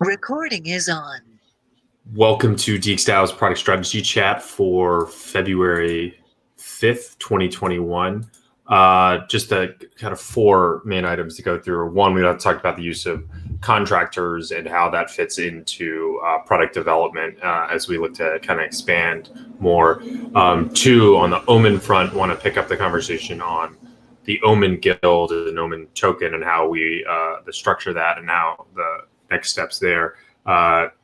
Recording is on. Welcome to DXproduct's product strategy chat for February 5th, 2021. Just a kind of four main items to go through. One, we talked about the use of contractors and how that fits into product development as we look to kind of expand more. Two, on the Omen front, want to pick up the conversation on the Omen Guild and Omen token and how we the structure that and how the next steps there.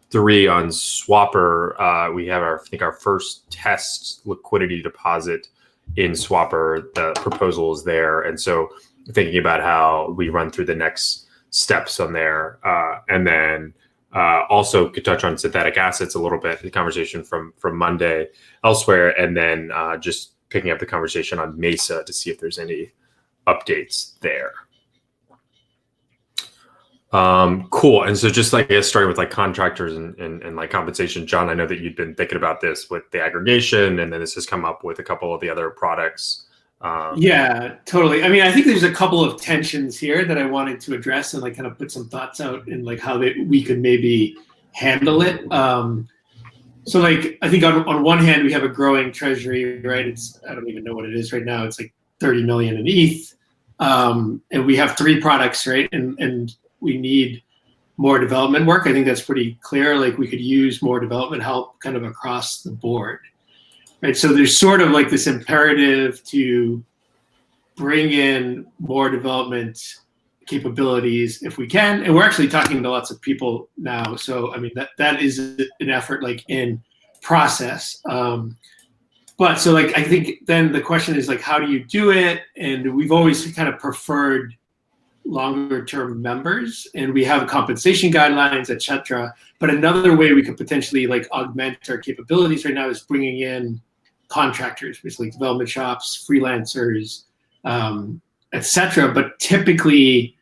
Three, on Swapper, we have our first test liquidity deposit in Swapper. The proposal is there, and so thinking about how we run through the next steps on there, and then also could touch on synthetic assets a little bit. The conversation from Monday elsewhere, and then just picking up the conversation on Mesa to see if there's any updates there. Cool. And so just like, I guess, starting with like contractors and like compensation, John, I know that you'd been thinking about this with the aggregation, and then this has come up with a couple of the other products. Yeah, totally. I mean, I think there's a couple of tensions here that I wanted to address and like kind of put some thoughts out in like how we could maybe handle it. So like, I think on one hand, we have a growing treasury, right? I don't even know what it is right now. It's like 30 million in ETH. And we have three products, right? And we need more development work. I think that's pretty clear. Like we could use more development help kind of across the board, right? So there's sort of like this imperative to bring in more development capabilities if we can. And we're actually talking to lots of people now. So, I mean, that is an effort like in process. But so like, I think then the question is like, how do you do it? And we've always kind of preferred longer term members, and we have compensation guidelines, etc. But another way we could potentially like augment our capabilities right now is bringing in contractors, basically development shops, freelancers, etc. But typically,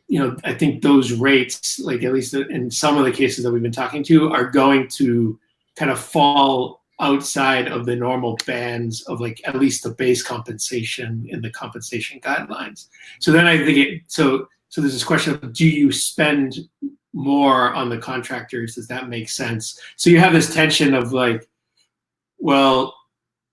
you know, I think those rates, like at least in some of the cases that we've been talking to, are going to kind of fall outside of the normal bands of like at least the base compensation in the compensation guidelines. So then I think so there's this question of, do you spend more on the contractors? Does that make sense? So you have this tension of like, well,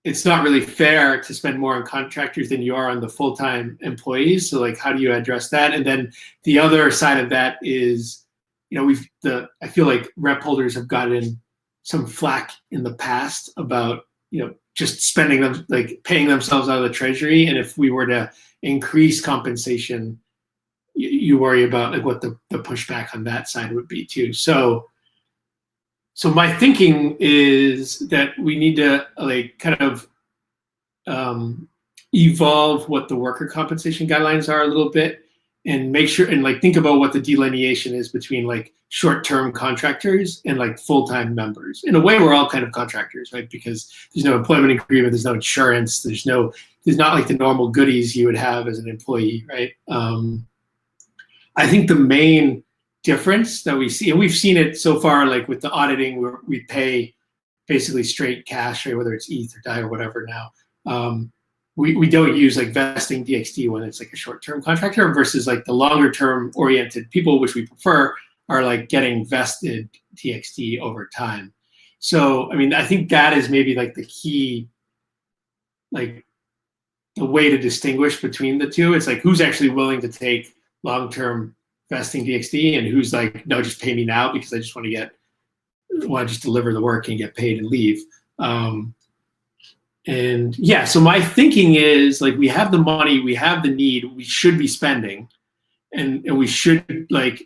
it's not really fair to spend more on contractors than you are on the full-time employees. So like, how do you address that? And then the other side of that is, you know, I feel like rep holders have gotten some flack in the past about, you know, just spending them, like paying themselves out of the treasury. And if we were to increase compensation, you worry about like what the pushback on that side would be too. So my thinking is that we need to like kind of evolve what the worker compensation guidelines are a little bit, and make sure and like think about what the delineation is between like short-term contractors and like full-time members. In a way, we're all kind of contractors, right? Because there's no employment agreement, there's no insurance, there's not like the normal goodies you would have as an employee, right? I think the main difference that we see, and we've seen it so far, like with the auditing, where we pay basically straight cash, right? Whether it's ETH or DAI or whatever now. We don't use like vesting DXD when it's like a short-term contractor versus like the longer-term oriented people, which we prefer, are like getting vested DXD over time. So, I mean, I think that is maybe like the key, like the way to distinguish between the two. It's like who's actually willing to take long-term vesting DXD and who's like, no, just pay me now because I just want to just deliver the work and get paid and leave. And yeah, so my thinking is like, we have the money, we have the need, we should be spending, and we should like,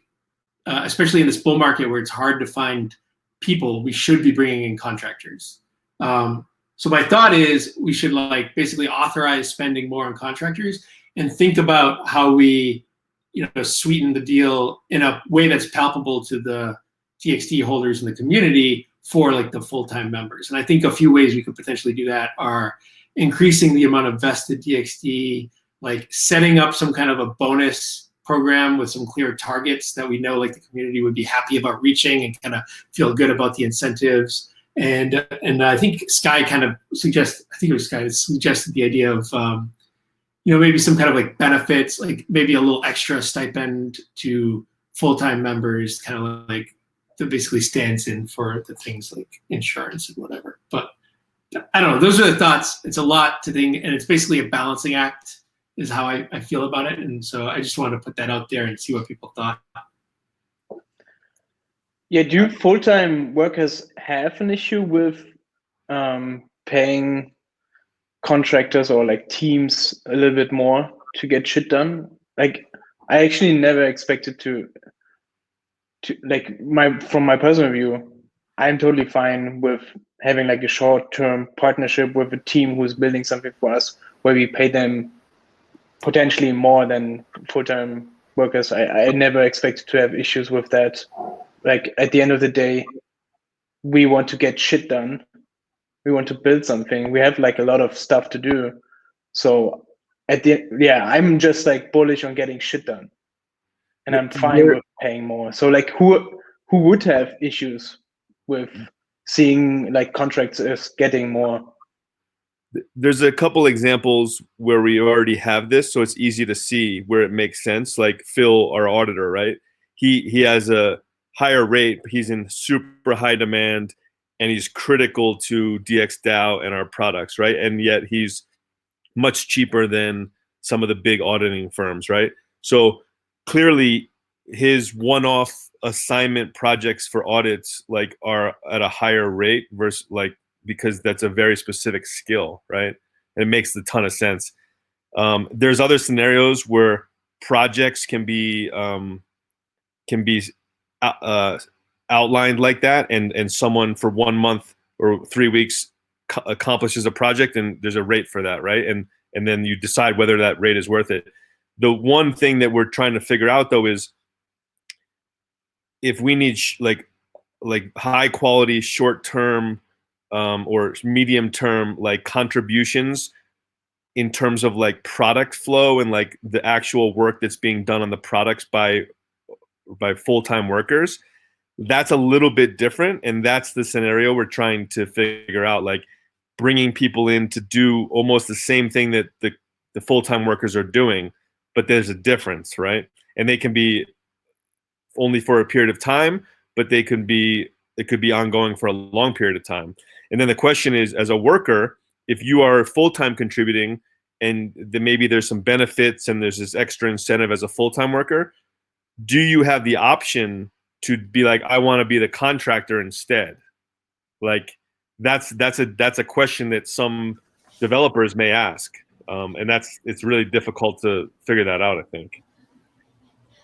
especially in this bull market where it's hard to find people, we should be bringing in contractors. So my thought is we should like basically authorize spending more on contractors and think about how we, you know, sweeten the deal in a way that's palpable to the DXD holders in the community for like the full-time members. And I think a few ways we could potentially do that are increasing the amount of vested DXD, like setting up some kind of a bonus program with some clear targets that we know like the community would be happy about reaching and kind of feel good about the incentives. And I think Sky kind of suggested the idea of, you know, maybe some kind of like benefits, like maybe a little extra stipend to full-time members, kind of like that basically stands in for the things like insurance and whatever. But I don't know. Those are the thoughts. It's a lot to think, and it's basically a balancing act is how I feel about it. And so I just wanted to put that out there and see what people thought. Yeah, do full-time workers have an issue with paying contractors or like teams a little bit more to get shit done? Like, I actually never expected to like from my personal view, I'm totally fine with having like a short-term partnership with a team who's building something for us where we pay them potentially more than full-time workers. I never expected to have issues with that. Like, at the end of the day, we want to get shit done. We want to build something. We have like a lot of stuff to do. So I'm just like bullish on getting shit done. And I'm fine with paying more. So like who would have issues with seeing like contracts as getting more? There's a couple examples where we already have this, so it's easy to see where it makes sense. Like Phil, our auditor, right? He has a higher rate, but he's in super high demand, and he's critical to DXDAO and our products, right? And yet he's much cheaper than some of the big auditing firms, right? So clearly his one-off assignment projects for audits like are at a higher rate versus like, because that's a very specific skill, right? And it makes a ton of sense. There's other scenarios where projects can be outlined like that, and someone for 1 month or 3 weeks accomplishes a project, and there's a rate for that, right? And then you decide whether that rate is worth it. The one thing that we're trying to figure out though is if we need like high quality short term or medium term like contributions in terms of like product flow and like the actual work that's being done on the products by full-time workers, that's a little bit different. And that's the scenario we're trying to figure out, like bringing people in to do almost the same thing that the full-time workers are doing, but there's a difference, right? And they can be only for a period of time, but it could be ongoing for a long period of time. And then the question is, as a worker, if you are full-time contributing and then maybe there's some benefits and there's this extra incentive as a full-time worker, do you have the option to be like, I want to be the contractor instead? Like that's a question that some developers may ask. And it's really difficult to figure that out, I think.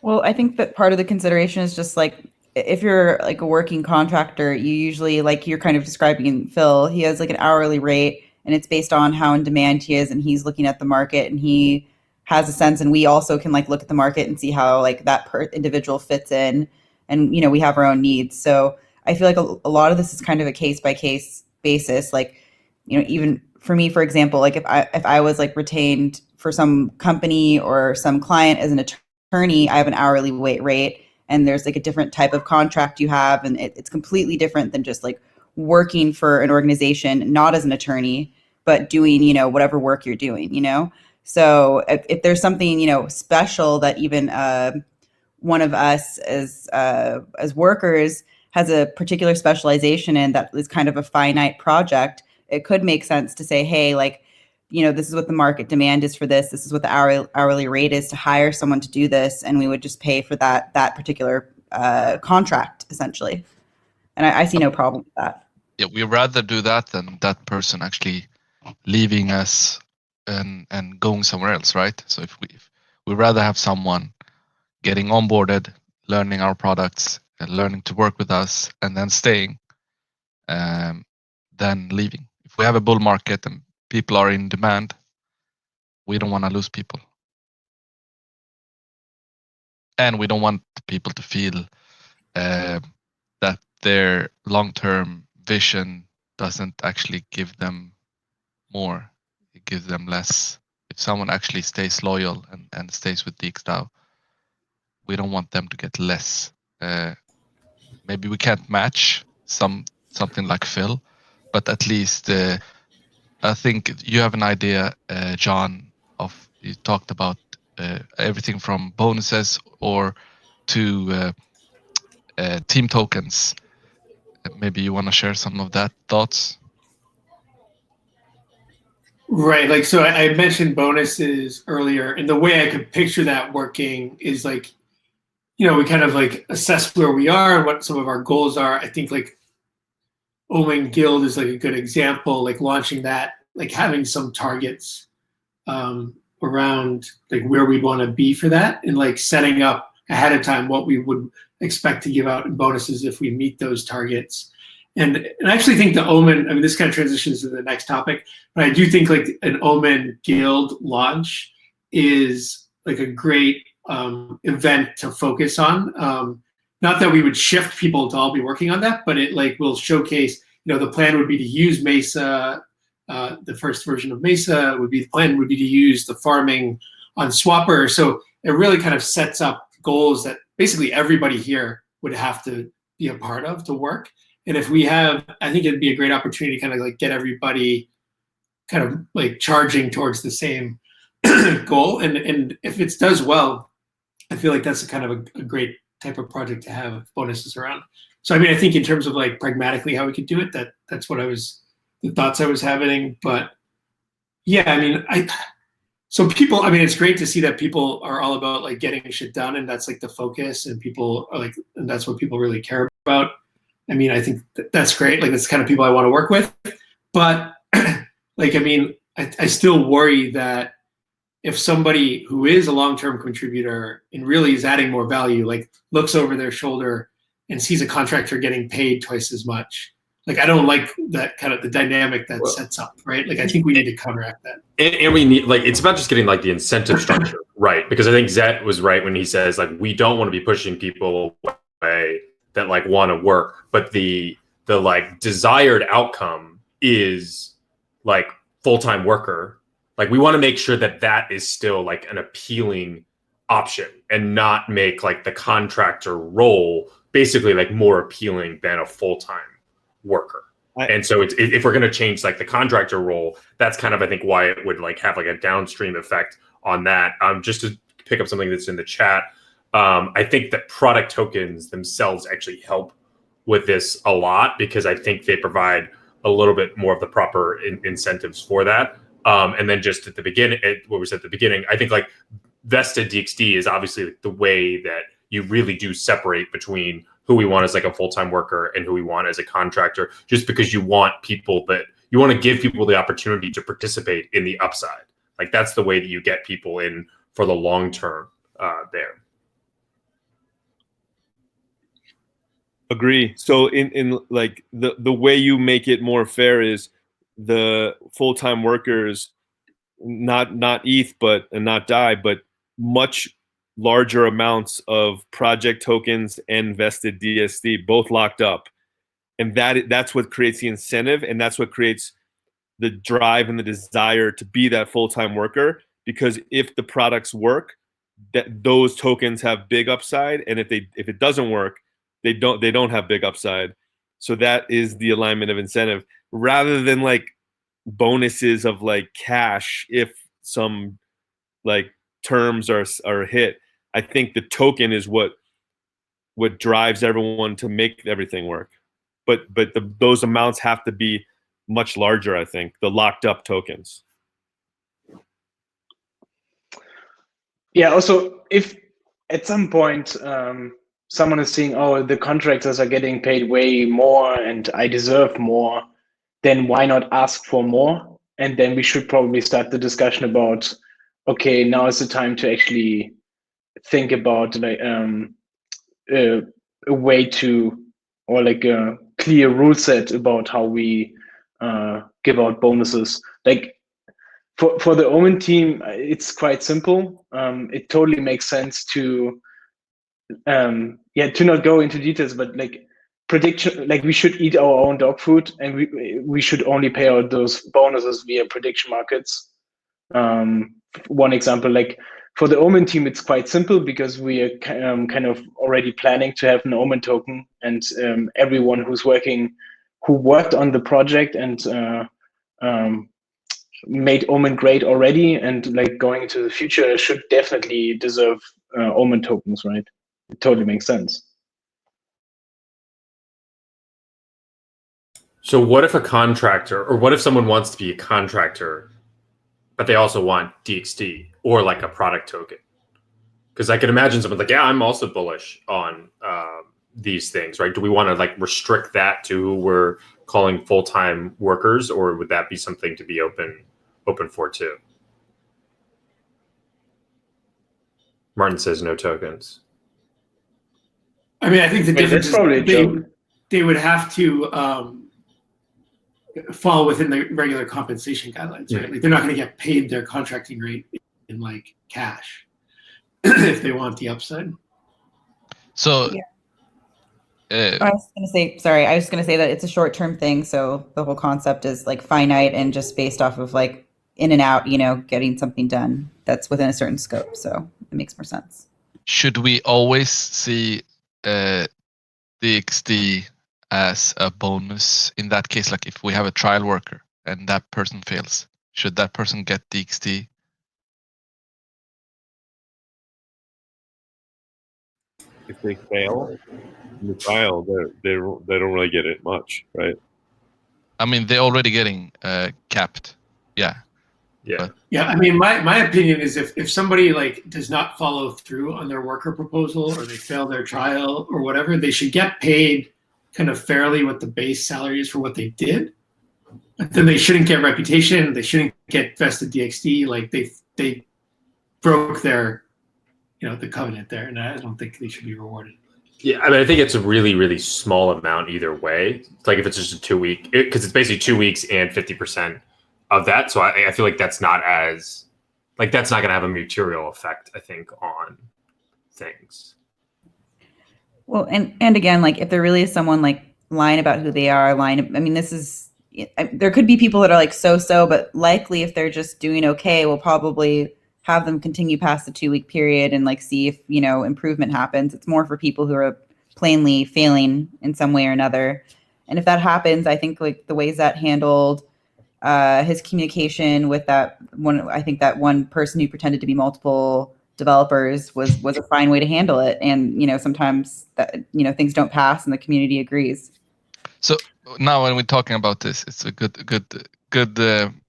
Well, I think that part of the consideration is just like, if you're like a working contractor, you usually, like you're kind of describing Phil, he has like an hourly rate and it's based on how in demand he is, and he's looking at the market and he has a sense, and we also can like look at the market and see how like that individual fits in, and you know, we have our own needs. So I feel like a lot of this is kind of a case by case basis. Like, you know, even for me, for example, like if I was like retained for some company or some client as an attorney, I have an hourly rate, and there's like a different type of contract you have, and it's completely different than just like working for an organization, not as an attorney, but doing, you know, whatever work you're doing, you know? So if there's something, you know, special that even one of us as workers has a particular specialization in, that is kind of a finite project, it could make sense to say, hey, like, you know, this is what the market demand is for this. This is what the hourly rate is to hire someone to do this, and we would just pay for that particular contract, essentially. And I see no problem with that. Yeah, we rather do that than that person actually leaving us and going somewhere else, right? So if we rather have someone getting onboarded, learning our products, and learning to work with us, and then staying, than leaving. If we have a bull market and people are in demand, we don't want to lose people. And we don't want people to feel that their long-term vision doesn't actually give them more. It gives them less. If someone actually stays loyal and stays with DXDAO, we don't want them to get less. Maybe we can't match something like Phil, but at least I think you have an idea, John, you talked about everything from bonuses or to team tokens. Maybe you want to share some of that thoughts. Right, like, so I mentioned bonuses earlier, and the way I could picture that working is like, you know, we kind of like assess where we are and what some of our goals are. I think like Omen Guild is like a good example, like launching that, like having some targets around like where we want to be for that, and like setting up ahead of time what we would expect to give out in bonuses if we meet those targets. And I actually think the Omen, I mean, this kind of transitions to the next topic, but I do think like an Omen Guild launch is like a great event to focus on. Not that we would shift people to all be working on that, but it like will showcase, you know, the plan would be to use Mesa, the first version of Mesa the plan would be to use the farming on Swapper. So it really kind of sets up goals that basically everybody here would have to be a part of to work. And if we have, I think it'd be a great opportunity to kind of like get everybody kind of like charging towards the same goal. And if it does well, I feel like that's a kind of a great type of project to have bonuses around. So, I mean, I think in terms of like pragmatically how we could do it, that's what the thoughts I was having. But yeah, I mean, so people, I mean, it's great to see that people are all about like getting shit done, and that's like the focus, and people are like, and that's what people really care about. I mean, I think that's great. Like, that's the kind of people I want to work with. But like, I mean, I still worry that if somebody who is a long-term contributor and really is adding more value, like looks over their shoulder and sees a contractor getting paid twice as much, like, I don't like that kind of the dynamic that sets up, right? Like, I think we need to counteract that. And we need, like, it's about just getting like the incentive structure right, because I think Zet was right when he says like we don't want to be pushing people away that like want to work, but the like desired outcome is like full-time worker. Like, we want to make sure that that is still like an appealing option and not make like the contractor role basically like more appealing than a full-time worker. And so it's, if we're going to change like the contractor role, that's kind of, I think, why it would like have like a downstream effect on that. Just to pick up something that's in the chat, I think that product tokens themselves actually help with this a lot, because I think they provide a little bit more of the proper incentives for that. And then just at the beginning, what was at the beginning, I think like vested DXD is obviously the way that you really do separate between who we want as like a full-time worker and who we want as a contractor, just because you want people that you want to give people the opportunity to participate in the upside. Like, that's the way that you get people in for the long term there. Agree. So in like the way you make it more fair is the full-time workers not ETH but and not DAI, but much larger amounts of project tokens and vested DSD, both locked up. And that's what creates the incentive, and that's what creates the drive and the desire to be that full-time worker. Because if the products work, that those tokens have big upside, and if it doesn't work, they don't have big upside. So that is the alignment of incentive, rather than like bonuses of like cash if some like terms are hit. I think the token is what drives everyone to make everything work. But those amounts have to be much larger, I think, the locked up tokens. Yeah, also, if at some point someone is seeing, oh, the contractors are getting paid way more and I deserve more, then why not ask for more? And then we should probably start the discussion about, okay, now is the time to actually think about like a way to, or like a clear rule set about how we give out bonuses. Like, for the Omen team, it's quite simple. It totally makes sense to not go into details, but like prediction, like we should eat our own dog food, and we should only pay out those bonuses via prediction markets. One example, like for the Omen team, it's quite simple because we are kind of already planning to have an Omen token, and everyone who worked on the project and made Omen great already and like going into the future should definitely deserve Omen tokens, right? it totally makes sense. So what if a contractor, or what if someone wants to be a contractor, but they also want DXD or like a product token? Because I can imagine someone like, yeah, I'm also bullish on these things, right? Do we want to like restrict that to who we're calling full-time workers, or would that be something to be open for too? Martin says no tokens. I mean, I think the difference that's probably a joke. is they would have to fall within the regular compensation guidelines, right? Like they're not going to get paid their contracting rate in like cash if they want the upside. So I was going to say that it's a short-term thing. So the whole concept is like finite and just based off of like in and out, getting something done that's within a certain scope. So it makes more sense. should we always see DXD as a bonus in that case? Like if we have a trial worker and that person fails, should that person get DXD? If they fail in the trial, they don't really get it much, right? I mean, they're already getting capped. Yeah. Yeah. Yeah, I mean, my opinion is if somebody like does not follow through on their worker proposal, or they fail their trial or whatever, they should get paid kind of fairly what the base salary is for what they did. But then they shouldn't get reputation. They shouldn't get vested DXD. Like they broke their, the covenant there, and I don't think they should be rewarded. Yeah, I mean, I think it's a really, really small amount either way. It's like if it's just a 2 week, because it's basically 2 weeks and 50% of that. So I feel like that's not going to have a material effect, I think, on things. Well, and again, like if there really is someone like lying about who they are, there could be people that are like so, but likely if they're just doing okay, we'll probably have them continue past the 2 week period and like see if, improvement happens. It's more for people who are plainly failing in some way or another. And if that happens, I think like the ways that handled his communication with that one person who pretended to be multiple developers was a fine way to handle it. And, sometimes that, things don't pass and the community agrees. So now when we're talking about this, it's a good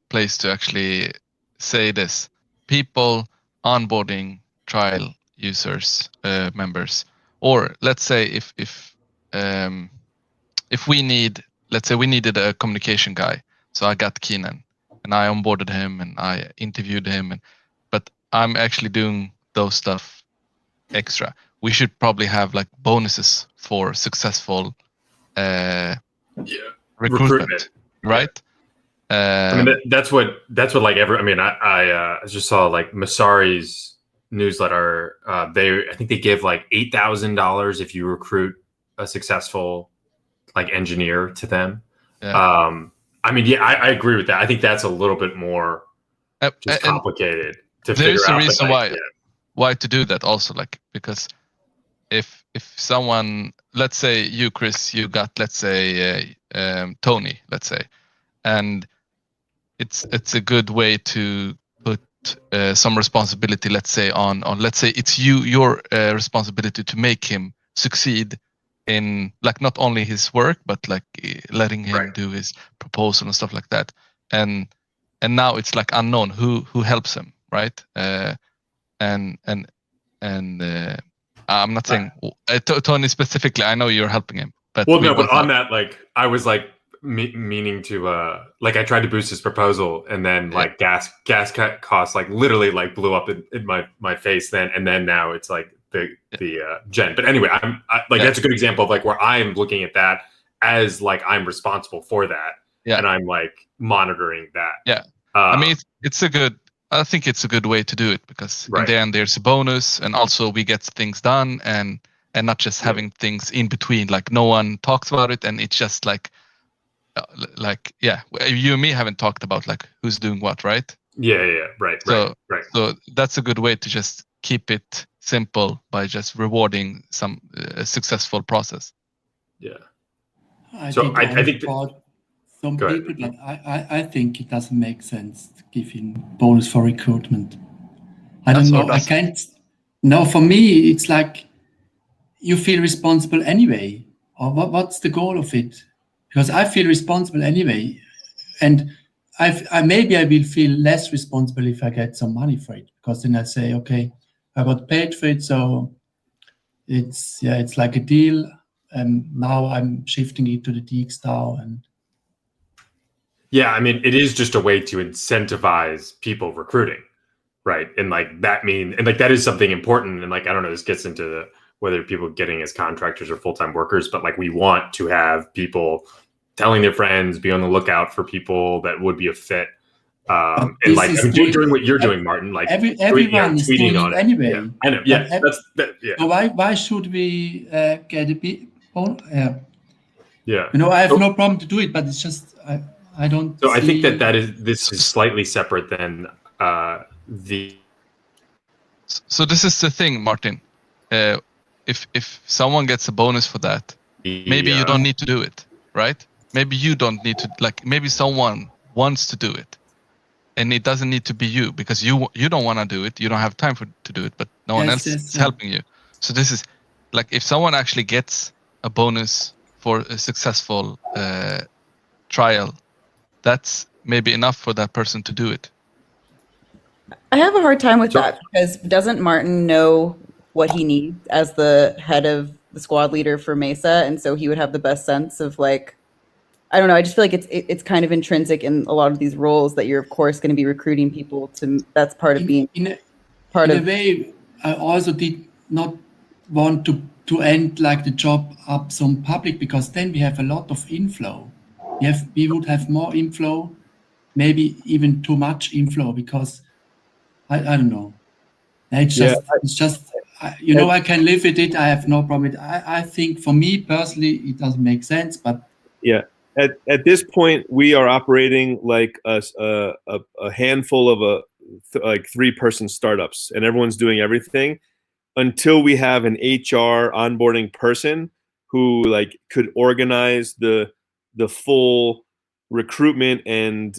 place to actually say this. People onboarding trial users, members, or let's say if we needed a communication guy. So I got Keenan and I onboarded him and I interviewed him, but I'm actually doing those stuff extra. We should probably have like bonuses for successful recruitment, right? I mean, that's what like I just saw like Masari's newsletter. I think they give like $8,000 if you recruit a successful like engineer to them. Yeah. I mean, yeah, I agree with that. I think that's a little bit more just complicated to figure out. There's a reason why to do that also, like, because if someone, let's say you, Chris, you got, let's say, Tony, let's say, and it's a good way to put some responsibility, let's say, on let's say it's your responsibility to make him succeed in like not only his work but like letting him do his proposal and stuff like that. And now it's like unknown who helps him, right? And I'm not saying Tony specifically. I know you're helping him, but but on that, like I was like meaning to like I tried to boost his proposal, and then like gas costs like literally like blew up in my face then, and then now it's like the gen. But anyway, that's a good example of like where I'm looking at that as like I'm responsible for that, and I'm like monitoring that. Yeah, I mean I think it's a good way to do it, because in the end there's a bonus, and also we get things done, and not just having things in between, like no one talks about it, and it's just like you and me haven't talked about like who's doing what, right? Right. So that's a good way to just keep it simple by just rewarding some successful process. I think some people, but I think it doesn't make sense giving bonus for recruitment. I don't know. I can't. No, for me, it's like you feel responsible anyway, or what's the goal of it? Because I feel responsible anyway, and maybe I will feel less responsible if I get some money for it, because then I say, okay, I got paid for it, so it's like a deal, and now I'm shifting it to the DXDAO. And yeah, I mean, it is just a way to incentivize people recruiting, right? And like that that is something important. And like, I don't know, this gets into whether people getting as contractors or full-time workers, but like we want to have people telling their friends, be on the lookout for people that would be a fit. And like, I mean, doing what you're doing, Martin, like everyone is doing on it anyway. Yeah, I know. Yeah, yeah. So why should we get a bit? Yeah. I have no problem to do it, but it's just I don't. So I think this is slightly separate than the. So this is the thing, Martin. If someone gets a bonus for that, maybe you don't need to do it, right? Maybe you don't need to, like, maybe someone wants to do it, and it doesn't need to be you, because you don't want to do it, you don't have time to do it, but no one else is helping you. So this is like, if someone actually gets a bonus for a successful trial, that's maybe enough for that person to do it. I have a hard time with that, because doesn't Martin know what he needs as the head of the squad leader for Mesa, and so he would have the best sense of, like, I don't know. I just feel like it's kind of intrinsic in a lot of these roles that you're, of course, going to be recruiting people to. That's part of being part of. In a way, I also did not want to end like the job up some public, because then we have a lot of inflow. We would have more inflow, maybe even too much inflow, because I don't know. It's just I can live with it. I have no problem with it. I think for me personally, it doesn't make sense, but yeah. At this point, we are operating like a handful of like 3-person startups, and everyone's doing everything until we have an HR onboarding person who like could organize the full recruitment and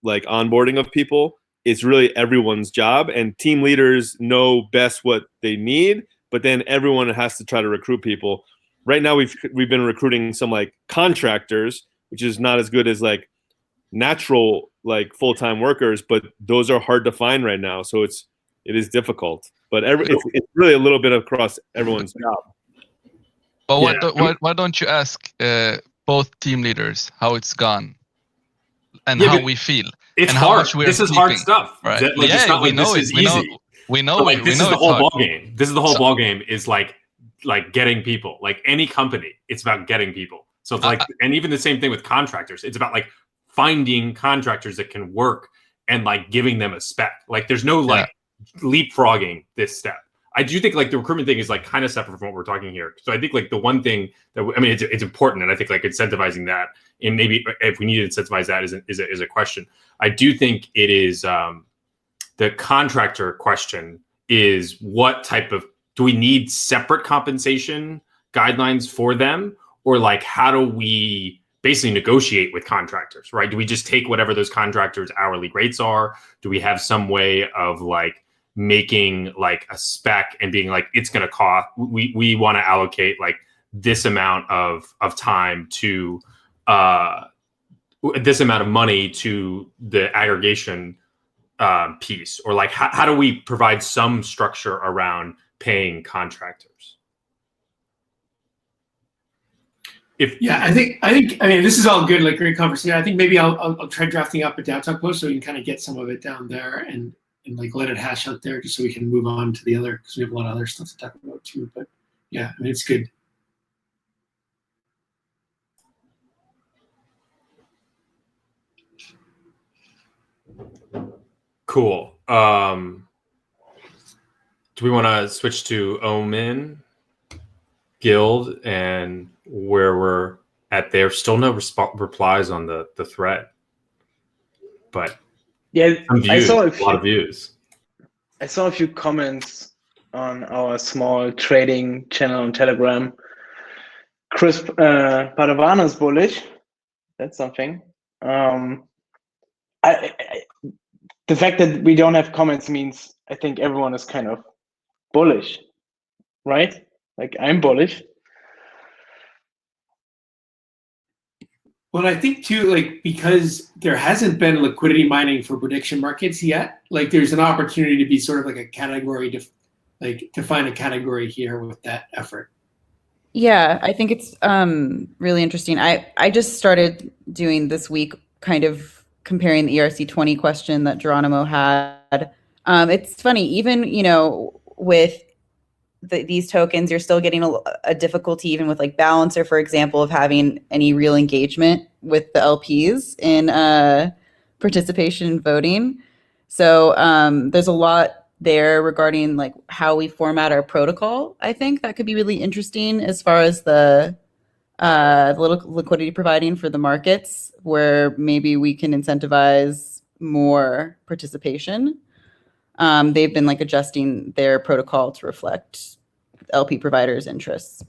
like onboarding of people. It's really everyone's job, and team leaders know best what they need, but then everyone has to try to recruit people. Right now, we've been recruiting some like contractors, which is not as good as like natural like full-time workers, but those are hard to find right now. So it is difficult, but it's really a little bit across everyone's job. But why don't you ask both team leaders how it's gone and how we feel? It's and hard. How much this is sleeping, hard stuff, right? Like, it's not like this is easy. We know. Like, this is the whole ball game. This is the whole ball game. Is like getting people. Like any company, it's about getting people. So it's like, and even the same thing with contractors. It's about like finding contractors that can work and like giving them a spec. Like there's no like leapfrogging this step. I do think like the recruitment thing is like kind of separate from what we're talking here. So I think like the one thing that it's important, and I think like incentivizing that, and maybe if we need to incentivize that is a question. I do think it is the contractor question is what type of, do we need separate compensation guidelines for them, or like how do we basically negotiate with contractors, right? Do we just take whatever those contractors' hourly rates are? Do we have some way of like making like a spec and being like, it's going to cost, we want to allocate like this amount of time to this amount of money to the aggregation piece, or like how do we provide some structure around paying contractors? I mean, this is all good, like great conversation. I think maybe I'll try drafting up a DAO Talk post so we can kind of get some of it down there and like let it hash out there, just so we can move on to the other, because we have a lot of other stuff to talk about too. But yeah, I mean, it's good. Cool. Do we want to switch to Omin Guild and where we're at? There's still no replies on the thread, but yeah, I saw a lot of views. I saw a few comments on our small trading channel on Telegram. Chris Padavano's bullish. That's something. The fact that we don't have comments means I think everyone is kind of bullish, right? Like I'm bullish. Well, I think too, like because there hasn't been liquidity mining for prediction markets yet, like there's an opportunity to be sort of like a category to find a category here with that effort. Yeah, I think it's really interesting. I just started doing this week, kind of comparing the ERC20 question that Geronimo had. It's funny, even with these tokens, you're still getting a difficulty, even with like Balancer, for example, of having any real engagement with the LPs in participation in voting. So there's a lot there regarding like how we format our protocol. I think that could be really interesting as far as the liquidity providing for the markets, where maybe we can incentivize more participation. They've been like adjusting their protocol to reflect LP providers' interests.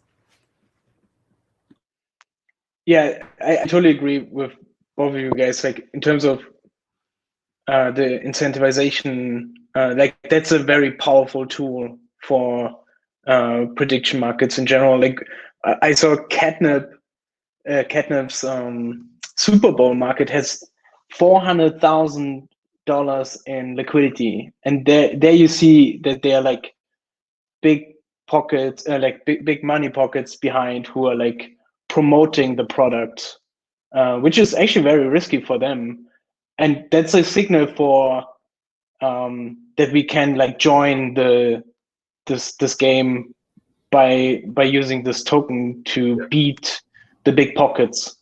Yeah, I totally agree with both of you guys. Like in terms of the incentivization, like that's a very powerful tool for prediction markets in general. Like I saw Catnip's Super Bowl market has $400,000 in liquidity, and there you see that they are like big pockets, like big money pockets behind, who are like promoting the product, which is actually very risky for them, and that's a signal for that we can like join this game by using this token to beat the big pockets.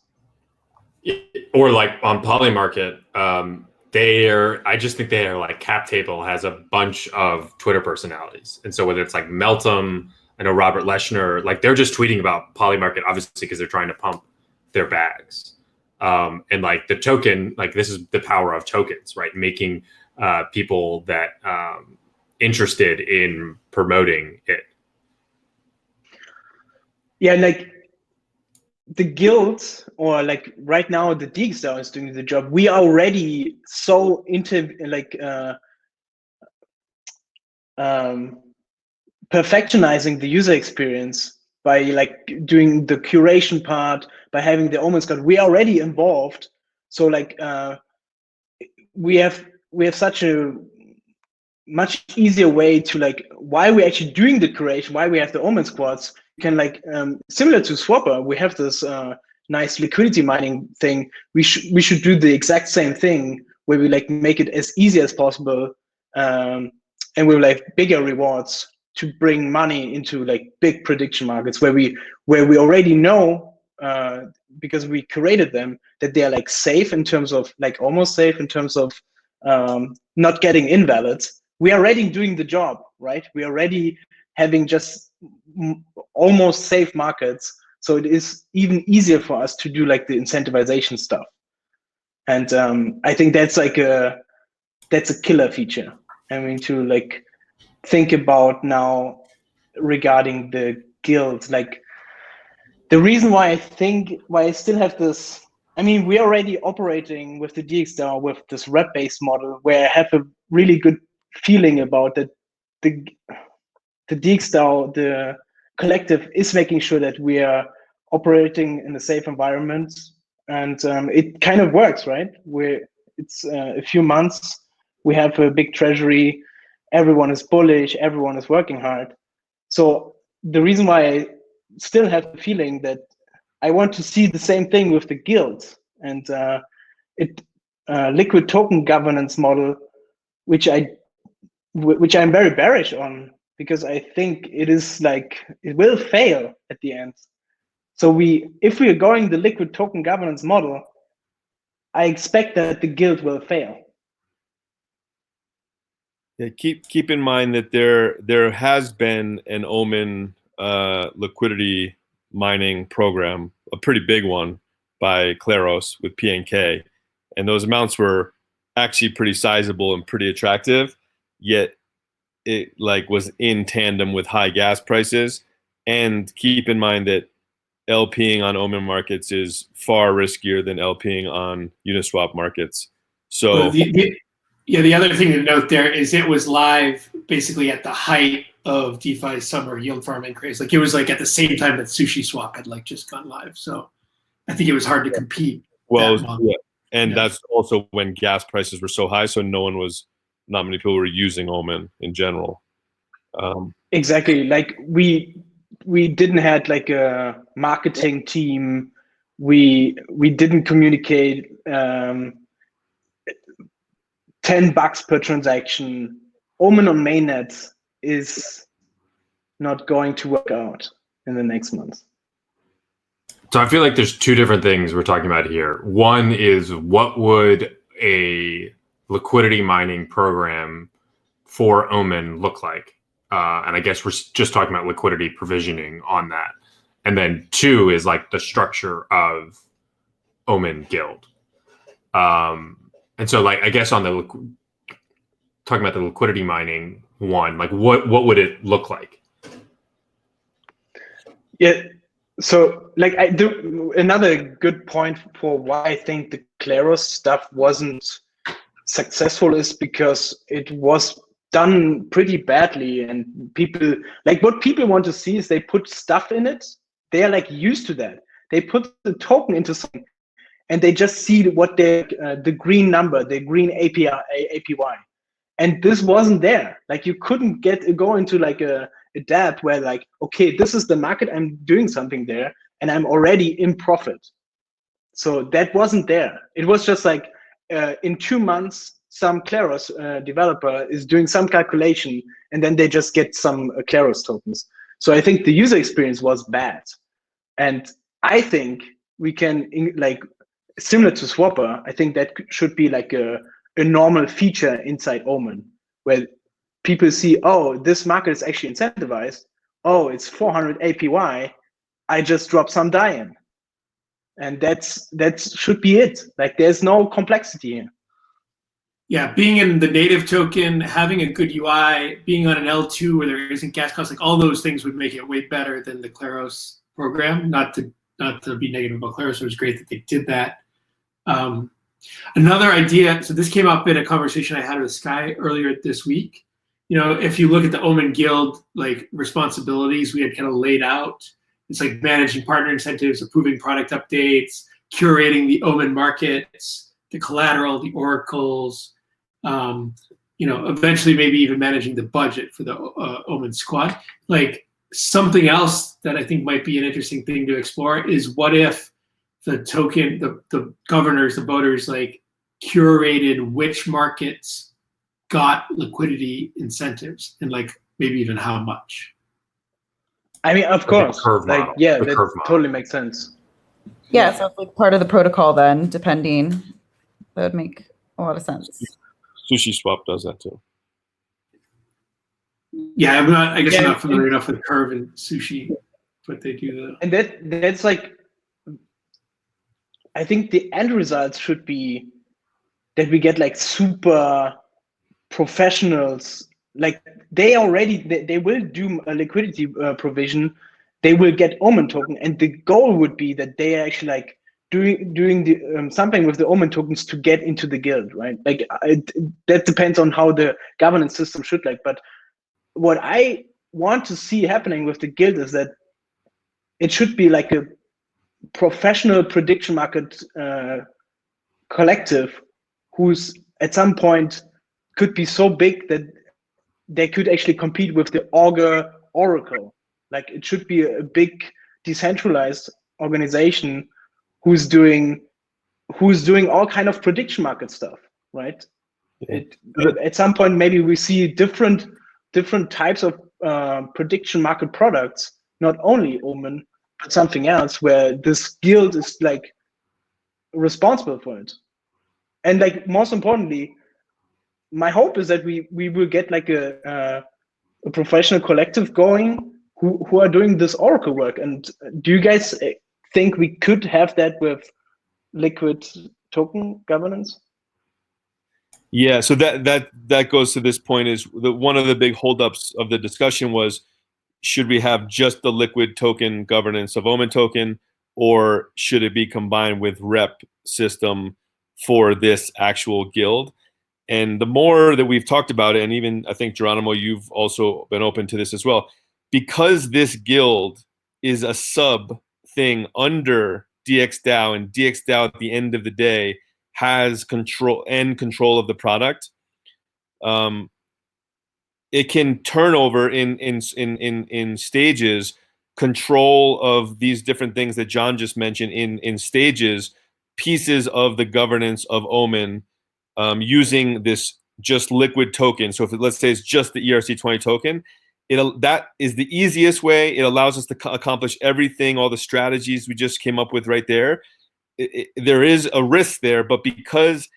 Or like on Polymarket, I just think they are like Cap Table has a bunch of Twitter personalities, and so whether it's like Meltem, I know Robert Leshner, like they're just tweeting about Polymarket, obviously because they're trying to pump their bags. And like the token, like this is the power of tokens, right? Making people that interested in promoting it. Yeah, like the guild, or like right now the DXDAO is doing the job. We are already so into like perfectionizing the user experience by like doing the curation part, by having the omens card. We are already involved, so like we have such a much easier way to like, while we're actually doing the curation, while we have the omen squads, you can like similar to Swapper, we have this nice liquidity mining thing. We should do the exact same thing, where we like make it as easy as possible, and with like bigger rewards to bring money into like big prediction markets, where we already know, because we created them, that they are like safe in terms of like almost safe in terms of not getting invalids. We are already doing the job, right? We are already having just almost safe markets, so it is even easier for us to do like the incentivization stuff. And I think that's like that's a killer feature. I mean, to like think about now regarding the guild, like the reason why I still have this. I mean, we're already operating with the DXDAO with this rep-based model, where I have a really good feeling about that. The DXDAO, the collective, is making sure that we are operating in a safe environment, and it kind of works, right? It's a few months, we have a big treasury, everyone is bullish, everyone is working hard. So the reason why I still have the feeling that I want to see the same thing with the guild, and liquid token governance model, which I'm very bearish on, because I think it is like, it will fail at the end. So if we are going the liquid token governance model, I expect that the guild will fail. Yeah, keep in mind that there has been an Omen liquidity mining program, a pretty big one by Claros with PNK, and those amounts were actually pretty sizable and pretty attractive, yet it like was in tandem with high gas prices. And keep in mind that LPing on Omen markets is far riskier than LPing on Uniswap markets. So well, the other thing to note there is it was live basically at the height of DeFi's summer yield farming craze. Like it was like at the same time that SushiSwap had like just gone live. So I think it was hard to compete. Well, that month. yeah. And Yeah. that's also when gas prices were so high, so not many people were using Omen in general. Exactly. Like we didn't had like a marketing team. We didn't communicate. $10 per transaction. Omen on mainnet is not going to work out in the next month. So I feel like there's two different things we're talking about here. One is what would a liquidity mining program for Omen look like? And I guess we're just talking about liquidity provisioning on that. And then two is like the structure of Omen Guild. And so like, I guess on the talking about the liquidity mining one, like what would it look like? Yeah. So like I do another good point for why I think the Claros stuff wasn't successful is because it was done pretty badly, and people like what people want to see is they put stuff in it. They are like used to that. They put the token into something and they just see what the green number, the green APY. And this wasn't there. Like you couldn't go into like a dApp where like, okay, this is the market, I'm doing something there and I'm already in profit. So that wasn't there. It was just like in 2 months, some Claros developer is doing some calculation and then they just get some Claros tokens. So I think the user experience was bad. And I think we can, like similar to Swapper, I think that should be like a normal feature inside Omen, where people see, oh, this market is actually incentivized. Oh, it's 400 APY. I just drop some DAI in. And that should be it. Like there's no complexity here. Yeah, being in the native token, having a good UI, being on an L2 where there isn't gas costs, like all those things would make it way better than the Claros program. Not to be negative about Claros, it was great that they did that. Another idea, so this came up in a conversation I had with Sky earlier this week. You know, if you look at the Omen Guild like responsibilities we had kind of laid out, it's like managing partner incentives, approving product updates, curating the Omen markets, the collateral, the oracles, you know, eventually maybe even managing the budget for the Omen squad. Like something else that I think might be an interesting thing to explore is what if the token, the governors, the voters, like curated which markets got liquidity incentives and like maybe even how much. I mean, of course, like model, yeah, that totally makes sense. Yeah, so it's like part of the protocol then, depending. That would make a lot of sense. SushiSwap does that too. Yeah, I'm not familiar enough with Curve and Sushi, but they do that. And that's like, I think the end results should be that we get like super professionals. Like they will do a liquidity provision. They will get Omen token, and the goal would be that they are actually like doing the something with the Omen tokens to get into the guild, right? Like that depends on how the governance system should like. But what I want to see happening with the guild is that it should be like a professional prediction market collective who's at some point could be so big that they could actually compete with the Augur Oracle. Like it should be a big decentralized organization who's doing all kind of prediction market stuff, right? At some point, maybe we see different types of prediction market products, not only Omen, but something else where this guild is like responsible for it. And like most importantly, my hope is that we will get like a professional collective going who are doing this Oracle work. And do you guys think we could have that with liquid token governance? Yeah, so that goes to this point is one of the big holdups of the discussion was, should we have just the liquid token governance of Omen token, or should it be combined with rep system for this actual guild? And the more that we've talked about it, and even I think Geronimo, you've also been open to this as well, because this guild is a sub thing under DXDAO, and DXDAO at the end of the day has control of the product. It can turn over in stages control of these different things that John just mentioned in stages, pieces of the governance of Omen, using this just liquid token. So if let's say it's just the ERC20 token, that is the easiest way. It allows us to accomplish everything, all the strategies we just came up with right there. There is a risk there, but because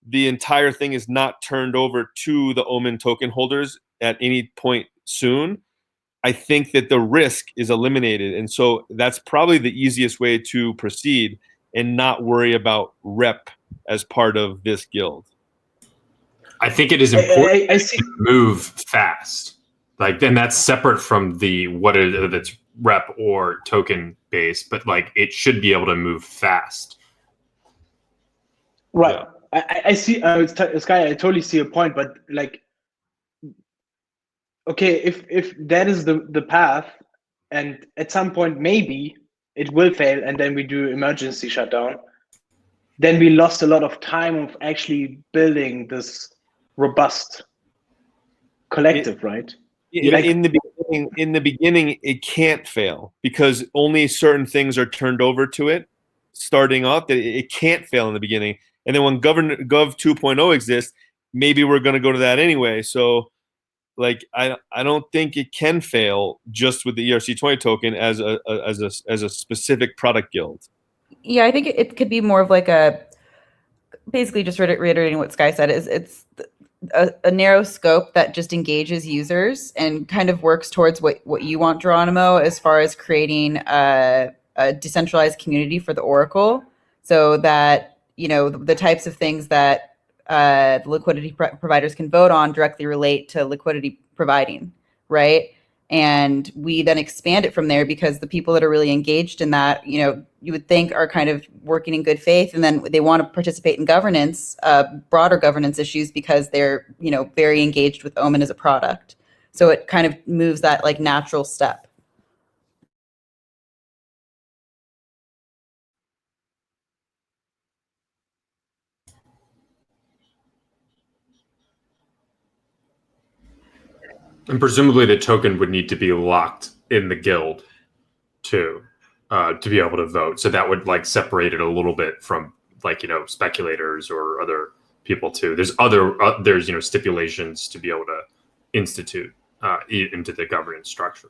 the entire thing is not turned over to the Omen token holders at any point soon, I think that the risk is eliminated. And so that's probably the easiest way to proceed and not worry about rep as part of this guild. I think it is important to move fast. Like, then that's separate from whether that's rep or token based, but like it should be able to move fast. Right. Yeah. I see, Sky, I totally see your point, but like, okay, if that is the path, and at some point maybe it will fail, and then we do emergency shutdown, then we lost a lot of time of actually building this robust collective, right? In the beginning, it can't fail because only certain things are turned over to it starting off. That it can't fail in the beginning, and then when Gov 2.0 exists, maybe we're going to go to that anyway. So, like, I don't think it can fail just with the ERC20 token as a specific product guild. Yeah, I think it could be more of like basically just reiterating what Sky said, is it's a narrow scope that just engages users and kind of works towards what you want, Geronimo, as far as creating a decentralized community for the Oracle, so that, you know, the types of things that the liquidity providers can vote on directly relate to liquidity providing, right? And we then expand it from there, because the people that are really engaged in that, you know, you would think are kind of working in good faith, and then they want to participate in governance, broader governance issues, because they're, you know, very engaged with Omen as a product. So it kind of moves that like natural step. And presumably the token would need to be locked in the guild too, to be able to vote. So that would like separate it a little bit from, like, you know, speculators or other people too. There's there's, you know, stipulations to be able to institute into the governance structure.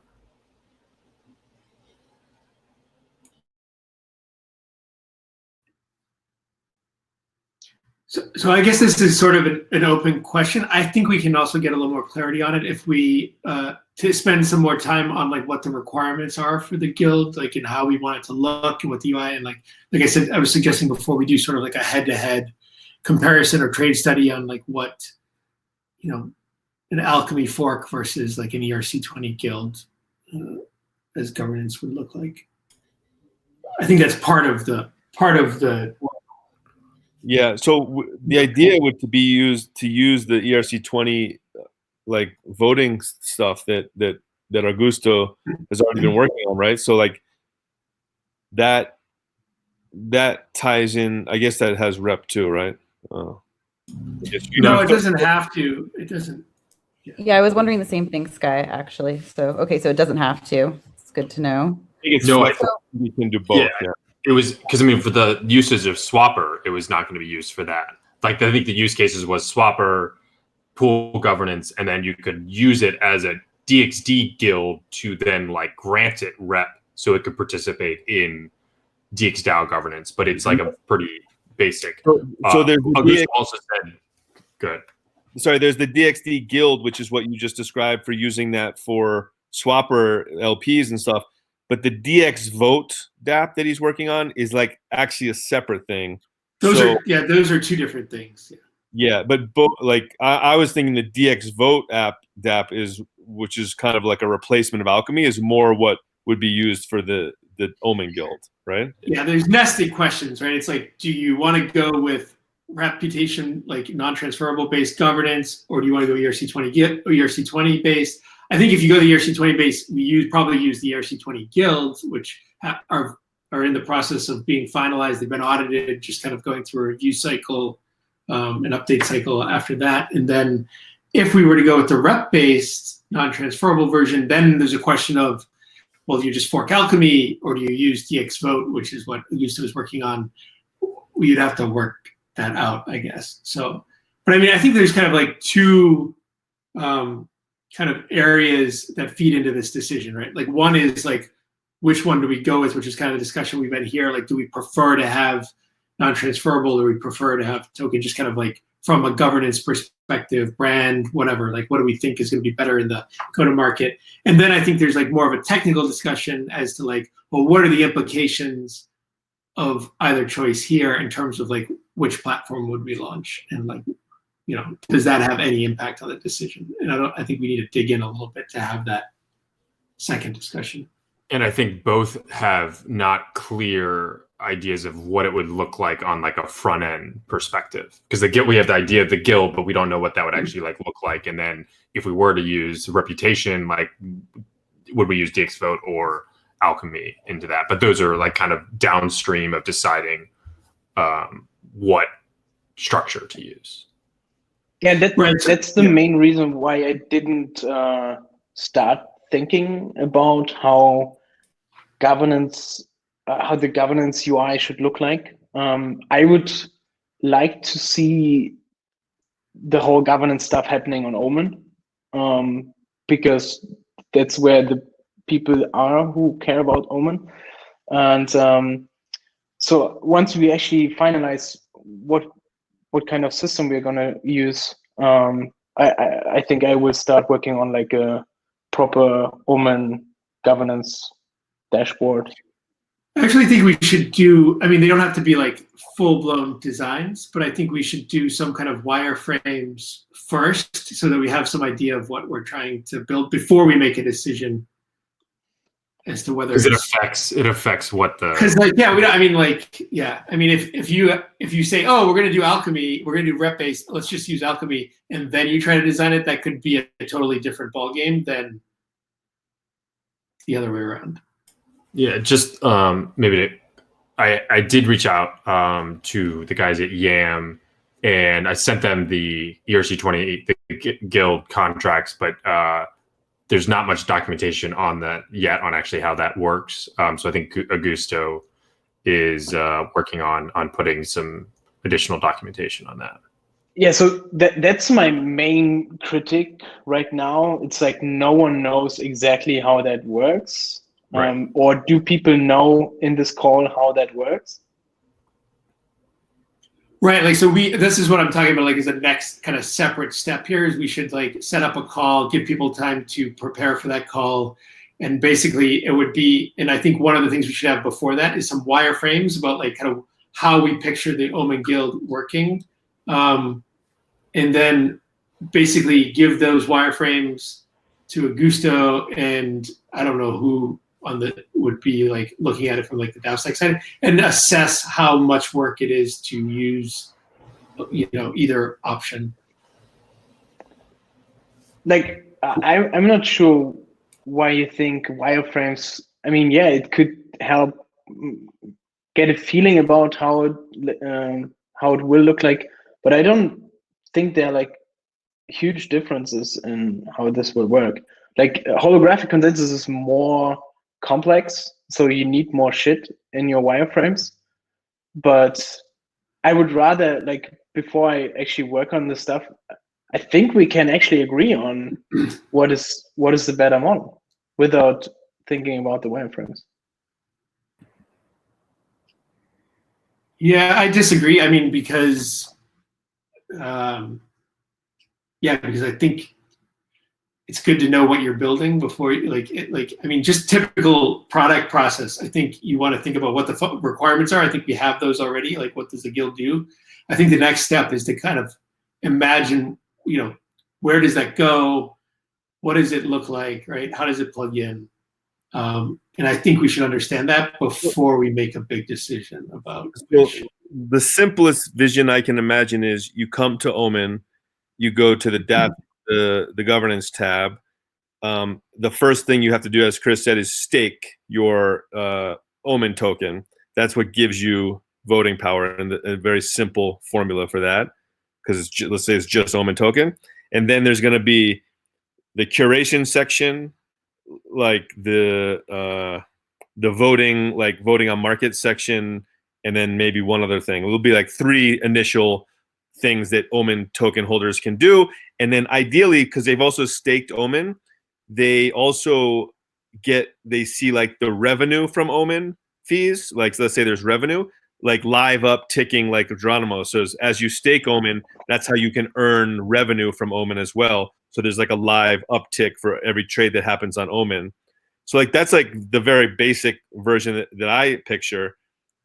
So I guess this is sort of an open question. I think we can also get a little more clarity on it if we to spend some more time on like what the requirements are for the guild, like, and how we want it to look and what the UI, and like I said, I was suggesting before, we do sort of like a head-to-head comparison or trade study on like what, you know, an alchemy fork versus like an ERC20 guild as governance would look like. I think that's part of the Yeah, so the idea would to use the ERC20 like voting stuff that Augusto has already been working on, right? So like that ties in. I guess that has rep too, right? No, it doesn't have to. It doesn't. Yeah, I was wondering the same thing, Sky, actually. So okay, so it doesn't have to. It's good to know. I think we can do both. Yeah. It was because, I mean, for the usage of Swapper, it was not going to be used for that. Like, I think the use cases was Swapper, pool governance, and then you could use it as a DXD guild to then like grant it rep so it could participate in DXDAO governance. But it's like a pretty basic. So there's also said, good. Sorry, there's the DXD guild, which is what you just described for using that for Swapper LPs and stuff. But the DX vote DApp that he's working on is like actually a separate thing. Those are two different things. Yeah, but both, like I was thinking the DX vote DApp is, which is kind of like a replacement of Alchemy, is more what would be used for the Omen Guild, right? Yeah, there's nested questions, right? It's like, do you want to go with reputation, like non-transferable based governance, or do you want to go ERC20 or ERC20 based? I think if you go the ERC20 based, we probably use the ERC20 guilds, which are in the process of being finalized. They've been audited, just kind of going through a review cycle, an update cycle after that. And then if we were to go with the rep-based non-transferable version, then there's a question of, well, do you just fork Alchemy, or do you use DXvote, which is what Augusto is working on? You'd have to work that out, I guess. So, but I mean, I think there's kind of like two kind of areas that feed into this decision, right? Like one is like, which one do we go with, which is kind of the discussion we've been here. Like, do we prefer to have non-transferable, or we prefer to have token, just kind of like from a governance perspective, brand, whatever, like what do we think is going to be better in the go-to-market? And then I think there's like more of a technical discussion as to like, well, what are the implications of either choice here in terms of like which platform would we launch, and like, you know, does that have any impact on the decision? And I think we need to dig in a little bit to have that second discussion. And I think both have not clear ideas of what it would look like on like a front end perspective, because we have the idea of the guild, but we don't know what that would actually like look like. And then if we were to use reputation, like would we use DXvote or Alchemy into that? But those are like kind of downstream of deciding what structure to use. Yeah, that's the main reason why I didn't start thinking about how the governance UI should look like. I would like to see the whole governance stuff happening on Omen, because that's where the people are who care about Omen. And so once we actually finalize what kind of system we're gonna use, I think I will start working on like a proper Omen governance dashboard. I actually think we should do, I mean, they don't have to be like full-blown designs, but I think we should do some kind of wireframes first so that we have some idea of what we're trying to build before we make a decision as to whether it affects what the, because like, yeah, we don't, I mean, like, yeah, I mean, if you say, oh, we're going to do Alchemy, we're going to do rep based, let's just use Alchemy, and then you try to design it, that could be a totally different ball game than the other way around. Yeah, just maybe I did reach out to the guys at YAM, and I sent them the ERC20, the guild contracts, but there's not much documentation on that yet on actually how that works. So I think Augusto is working on putting some additional documentation on that. Yeah, so that's my main critique right now. It's like no one knows exactly how that works. Right. Or do people know in this call how that works? Right, like, so this is what I'm talking about, like, is the next kind of separate step here is we should like set up a call, give people time to prepare for that call. And basically it would be, and I think one of the things we should have before that is some wireframes about like kind of how we picture the Omen Guild working. And then basically give those wireframes to Augusto, and I don't know who would be like looking at it from like the DAO side, and assess how much work it is to use, you know, either option. Like, I'm not sure why you think wireframes. I mean, yeah, it could help get a feeling about how it will look like, but I don't think there are like huge differences in how this will work. Like holographic consensus is more complex, so you need more shit in your wireframes. But I would rather, like, before I actually work on this stuff, I think we can actually agree on what is the better model without thinking about the wireframes. Yeah, I disagree. I mean, because because I think it's good to know what you're building before you, I mean, just typical product process. I think you want to think about what the requirements are. I think we have those already. Like, what does the guild do? I think the next step is to kind of imagine, you know, where does that go? What does it look like, right? How does it plug in? And I think we should understand that before we make a big decision about. the simplest vision I can imagine is you come to Omen, you go to the governance tab. The first thing you have to do, as Chris said, is stake your Omen token. That's what gives you voting power, and a very simple formula for that, because let's say it's just Omen token. And then there's going to be the curation section, like the voting, like voting on market section, and then maybe one other thing. It'll be like 3 initial things that Omen token holders can do. And then ideally, because they've also staked Omen, they also they see like the revenue from Omen fees. Like, so let's say there's revenue, like live up ticking like Geronimo. So as you stake Omen, that's how you can earn revenue from Omen as well. So there's like a live uptick for every trade that happens on Omen. So like that's like the very basic version that I picture.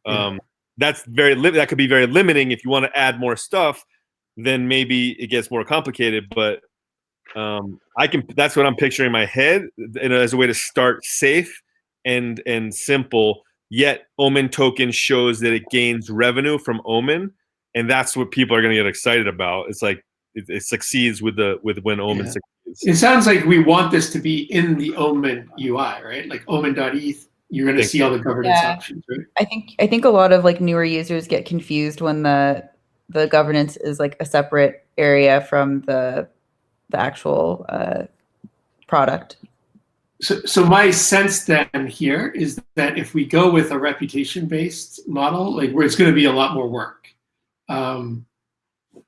That's that could be very limiting. If you want to add more stuff, then maybe it gets more complicated. But that's what I'm picturing in my head, as a way to start safe and simple. Yet Omen token shows that it gains revenue from Omen, and that's what people are going to get excited about. It's like it succeeds with when Omen succeeds. It sounds like we want this to be in the Omen UI, right? Like Omen.eth, you're going to see all the governance options, right? I think a lot of like newer users get confused when the governance is like a separate area from the actual product. So my sense then here is that if we go with a reputation-based model, like where it's going to be a lot more work.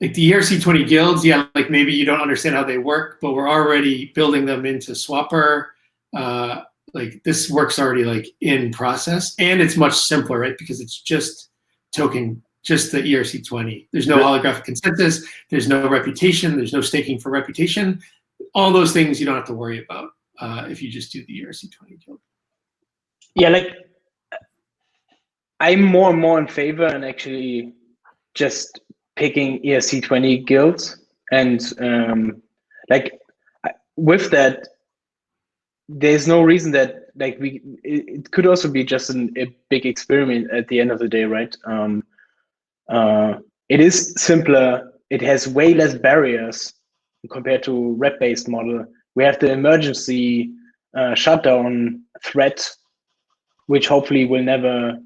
Like the ERC20 guilds, yeah, like maybe you don't understand how they work, but we're already building them into Swapper. Like this work's already like in process, and it's much simpler, right? Because it's just token, just the ERC20. There's no holographic consensus. There's no reputation. There's no staking for reputation. All those things you don't have to worry about if you just do the ERC20 guild. Yeah, like I'm more and more in favor and actually just picking ERC20 guilds, and like with that, there's no reason that like it could also be just a big experiment at the end of the day, right? It is simpler. It has way less barriers compared to rep-based model. We have the emergency shutdown threat, which hopefully will never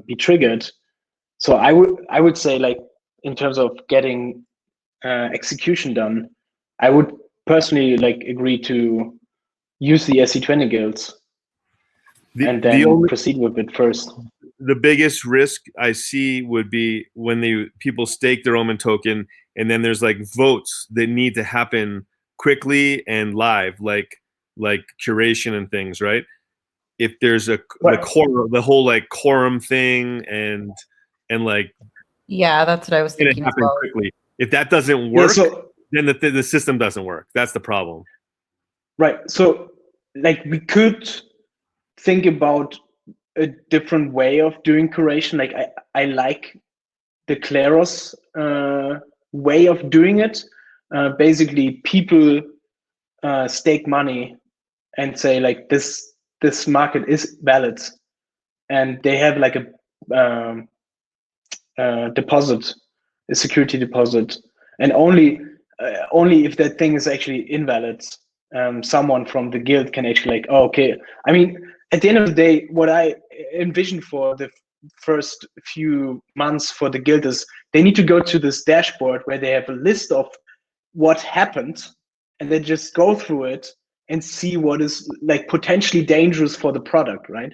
be triggered. So I would say, like, in terms of getting execution done, I would personally like agree to use the ERC20 guilds and then proceed with it first. The biggest risk I see would be when people stake their Omen token, and then there's like votes that need to happen quickly and live, like curation and things, right? If there's the whole like quorum thing and like, yeah, that's what I was thinking as well. Quickly. If that doesn't work, then the system doesn't work. That's the problem. Right. So like we could think about a different way of doing curation. Like I like the Kleros way of doing it. Basically, people stake money and say like this market is valid, and they have like a deposit, a security deposit, and only if that thing is actually invalid, someone from the guild can actually like, oh, okay. I mean, at the end of the day, what I envision for the first few months for the guild is they need to go to this dashboard where they have a list of what happened, and then just go through it and see what is like potentially dangerous for the product, right?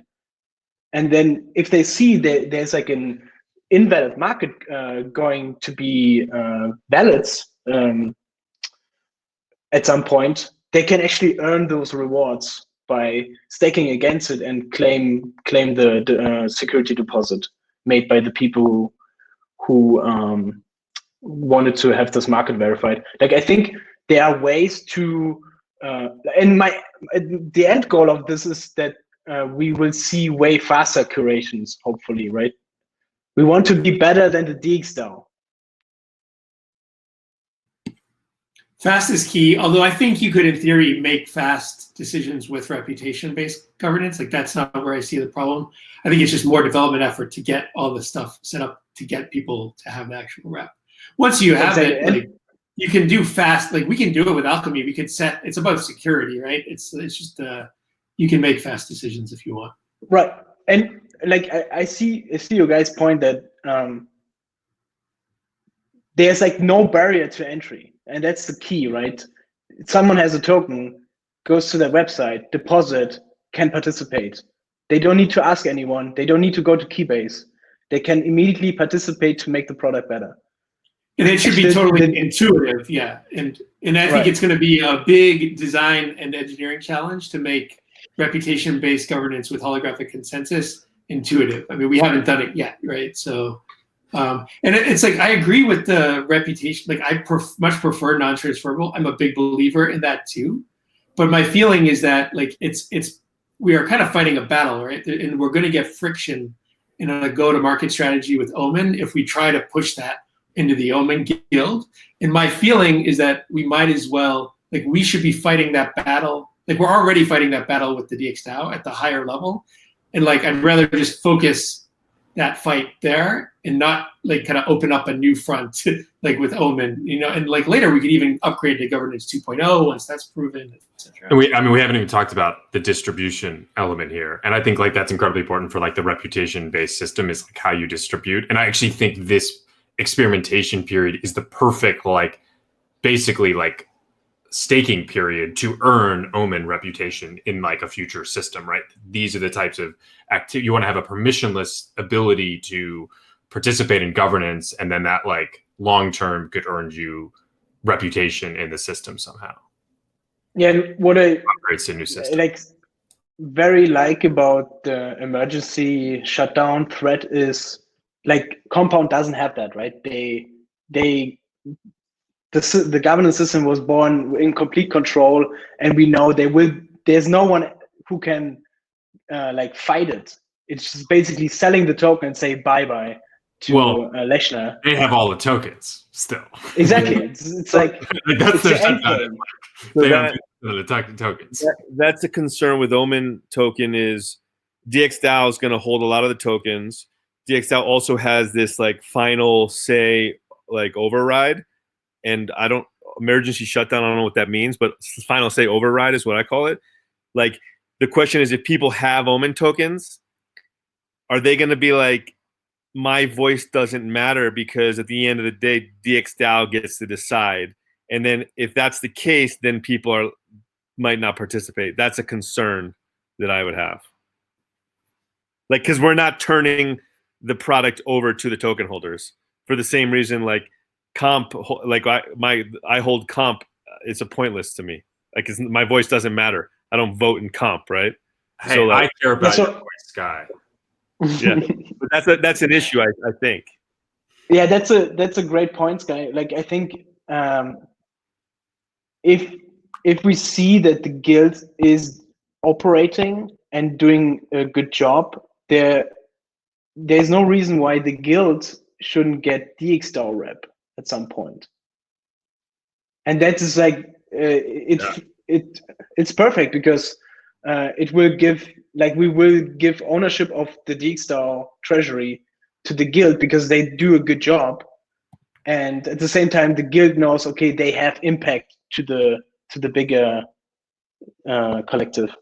And then if they see that there's like an invalid market going to be valid at some point, they can actually earn those rewards by staking against it and claim the security deposit made by the people who wanted to have this market verified. Like, I think there are ways to and the end goal of this is that we will see way faster curations, hopefully, right? We want to be better than the DXDAO. Fast is key, although I think you could, in theory, make fast decisions with reputation-based governance. Like that's not where I see the problem. I think it's just more development effort to get all the stuff set up to get people to have the actual rep. Once you have it, like you can do fast. Like we can do it with Alchemy. We could set. It's about security, right? It's just you can make fast decisions if you want. Right, and like I see your guys' point that there's like no barrier to entry. And that's the key, right? Someone has a token, goes to their website, deposit, can participate. They don't need to ask anyone. They don't need to go to Keybase. They can immediately participate to make the product better. And it should be totally intuitive, yeah. And I think it's going to be a big design and engineering challenge to make reputation-based governance with holographic consensus intuitive. I mean, we haven't done it yet, right? So. And it's like I agree with the reputation. Like I much prefer non-transferable. I'm a big believer in that too. But my feeling is that like we are kind of fighting a battle, right? And we're going to get friction in a go-to-market strategy with Omen if we try to push that into the Omen guild. And my feeling is that we might as well like we should be fighting that battle. Like we're already fighting that battle with the DXDAO at the higher level. And like I'd rather just focus that fight there and not like kind of open up a new front like with Omen, you know, and like later we could even upgrade to governance 2.0 once that's proven, etc. And we haven't even talked about the distribution element here. And I think like that's incredibly important for like the reputation-based system is like how you distribute. And I actually think this experimentation period is the perfect, like basically like staking period to earn Omen reputation in like a future system, right? These are the types of activity you want to have a permissionless ability to participate in governance, and then that like long-term could earn you reputation in the system somehow. Yeah, and what I upgrades to a new system. like very like about the emergency shutdown threat is like Compound doesn't have that, right? The governance system was born in complete control, and we know there's no one who can like fight it. It's just basically selling the token and say bye-bye to Lechner. They have all the tokens still. Exactly. It's like that's their endgame. They have the tokens. That's a concern with Omen token is DXDAO is going to hold a lot of the tokens. DXDAO also has this like final say like override. And emergency shutdown, I don't know what that means, but final say override is what I call it. Like the question is if people have Omen tokens, are they going to be like, my voice doesn't matter because at the end of the day, DXDAO gets to decide. And then if that's the case, then people might not participate. That's a concern that I would have. Like, because we're not turning the product over to the token holders for the same reason, like, comp, like I hold comp, it's a pointless to me. Like my voice doesn't matter. I don't vote in comp, right? Hey, so like, I care about your voice, Sky. Yeah, but that's an issue. I think. Yeah, that's a great point, Sky. Like I think if we see that the guild is operating and doing a good job, there's no reason why the guild shouldn't get DXDAO rep at some point. And that is like it's perfect because it will give, like, we will give ownership of the DXDAO treasury to the guild because they do a good job, and at the same time the guild knows, okay, they have impact to the bigger collective.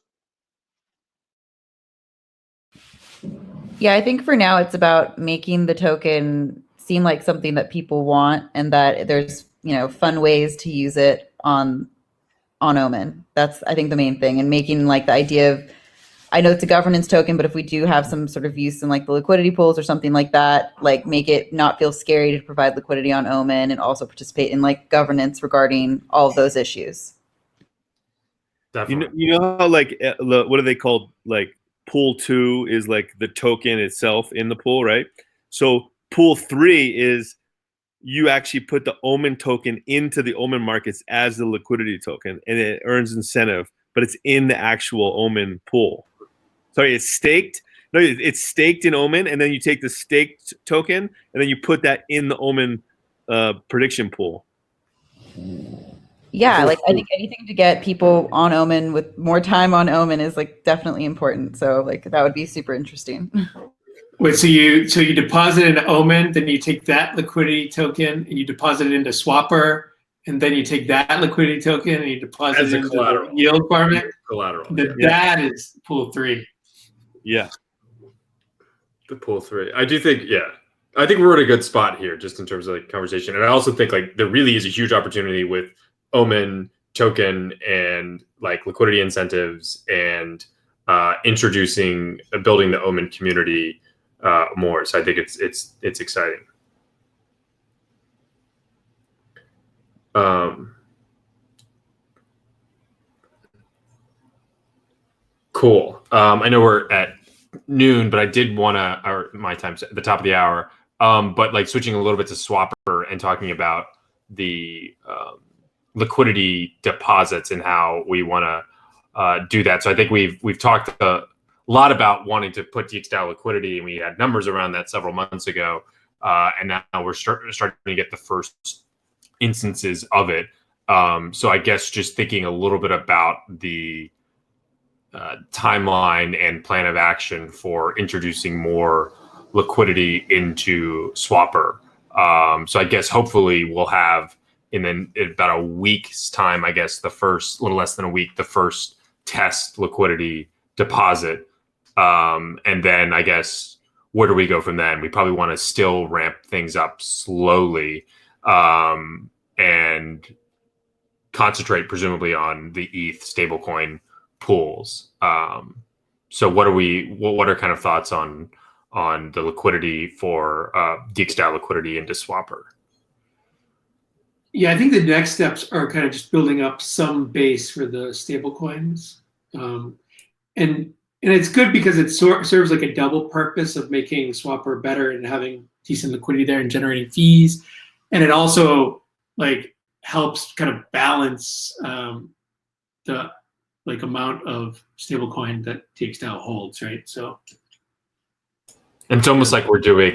Yeah, I think for now it's about making the token seem like something that people want, and that there's, you know, fun ways to use it on Omen. That's, I think, the main thing, and making like the idea of, I know it's a governance token, but if we do have some sort of use in like the liquidity pools or something like that, like make it not feel scary to provide liquidity on Omen and also participate in like governance regarding all of those issues. Definitely. You know how like what are they called? Like pool 2 is like the token itself in the pool, right? So pool 3 is you actually put the Omen token into the Omen markets as the liquidity token, and it earns incentive, but it's in the actual Omen pool. Sorry, it's staked. No, it's staked in Omen, and then you take the staked token, and then you put that in the Omen prediction pool. Yeah, like I think anything to get people on Omen with more time on Omen is like definitely important. So like that would be super interesting. Wait, so you deposit into Omen, then you take that liquidity token and you deposit it into Swapper, and then you take that liquidity token and you deposit As it a into collateral. the yield farming. Collateral. That is pool 3. Yeah. The pool 3. I do think, I think we're in a good spot here just in terms of like conversation. And I also think like there really is a huge opportunity with Omen token and like liquidity incentives and introducing, building the Omen community more. So I think it's exciting. Cool. I know we're at noon, but I did want to, or my time's at the top of the hour. But like switching a little bit to Swapper and talking about the liquidity deposits and how we want to do that. So I think we've talked a lot about wanting to put DXDAO liquidity, and we had numbers around that several months ago. And now we're starting to get the first instances of it. So I guess just thinking a little bit about the timeline and plan of action for introducing more liquidity into Swapper. So I guess hopefully we'll have in about a week's time, I guess little less than a week, the first test liquidity deposit. And then I guess, where do we go from then? We probably want to still ramp things up slowly and concentrate presumably on the ETH stablecoin pools. So what are kind of thoughts on the liquidity for DXDAO liquidity into Swapper? Yeah, I think the next steps are kind of just building up some base for the stable coins. And it's good because it serves like a double purpose of making Swapper better and having decent liquidity there and generating fees. And it also like helps kind of balance the like amount of stablecoin that DXDAO holds, right? So, and it's almost like we're doing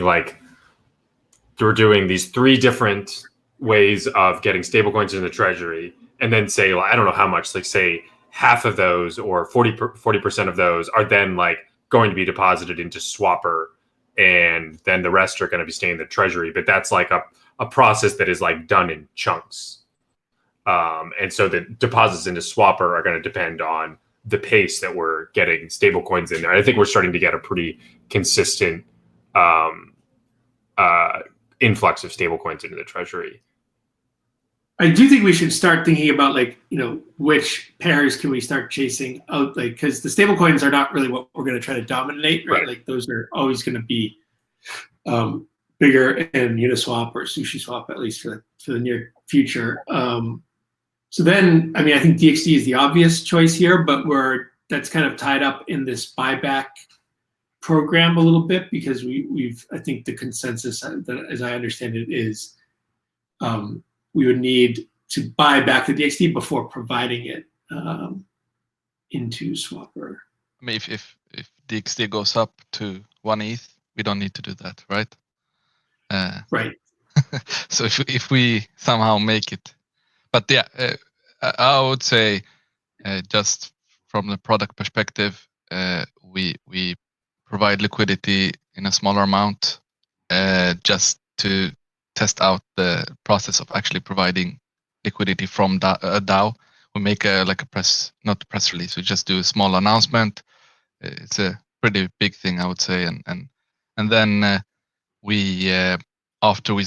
these 3 different ways of getting stablecoins in the treasury, and then say, I don't know how much, like say half of those or 40% of those are then like going to be deposited into Swapper, and then the rest are going to be staying in the treasury. But that's like a process that is like done in chunks. And so the deposits into Swapper are going to depend on the pace that we're getting stablecoins in there. I think we're starting to get a pretty consistent influx of stablecoins into the treasury. I do think we should start thinking about like, which pairs can we start chasing out, like, because the stablecoins are not really what we're going to try to dominate, right? Like those are always going to be bigger in Uniswap or SushiSwap, at least for the near future. So then, I mean, I think DXD is the obvious choice here, but that's kind of tied up in this buyback program a little bit, because I think the consensus, as I understand it, is we would need to buy back the DXD before providing it into Swapper. I mean, if DXD goes up to 1 ETH, we don't need to do that, right? Right. So if we somehow make it, but yeah, I would say just from the product perspective, we provide liquidity in a smaller amount just to test out the process of actually providing liquidity from a DAO. We make not a press release. We just do a small announcement. It's a pretty big thing, I would say, and then we after we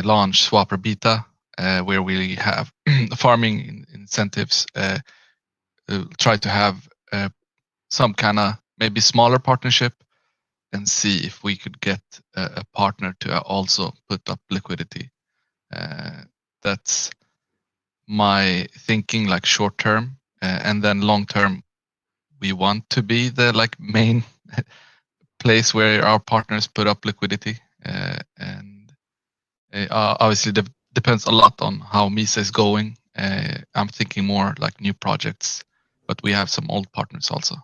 launch Swapper Beta, where we have farming incentives, try to have some kind of maybe smaller partnership and see if we could get a partner to also put up liquidity. That's my thinking, like short term, and then long term, we want to be the like main place where our partners put up liquidity, and obviously depends a lot on how Misa is going. I'm thinking more like new projects, but we have some old partners also.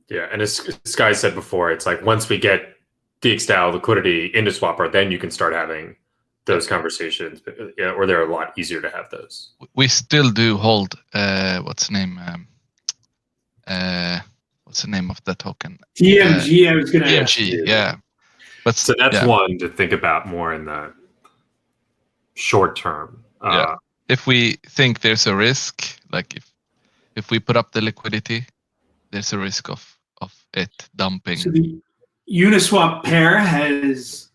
Yeah, and as Sky said before, it's like once we get DXDAO liquidity into Swapper, then you can start having those conversations, yeah, or they're a lot easier to have those. We still do hold what's the name? What's the name of the token? DMG. I was gonna ask. DMG, yeah. But So that's yeah. one to think about more in the short term. Yeah. If we think there's a risk, like if we put up the liquidity, there's a risk of it dumping. So the Uniswap pair has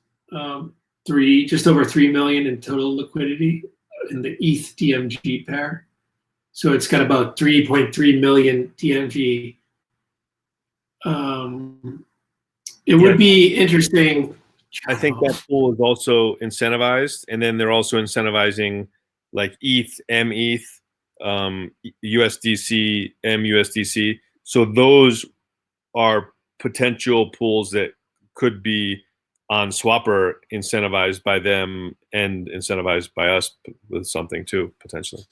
just over 3 million in total liquidity in the ETH DMG pair. So it's got about 3.3 million DMG. It would be interesting. I think that pool is also incentivized, and then they're also incentivizing like ETH, METH, USDC, MUSDC. So those are potential pools that could be on Swapper, incentivized by them and incentivized by us with something too, potentially.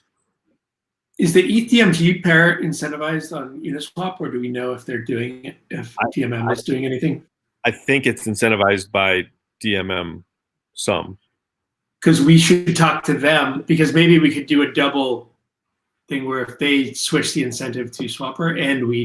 Is the ETH DMG pair incentivized on Uniswap, or do we know if they're doing it, if DMM is doing anything? I think it's incentivized by DMM some. Because we should talk to them, because maybe we could do a double thing where if they switch the incentive to Swapper and we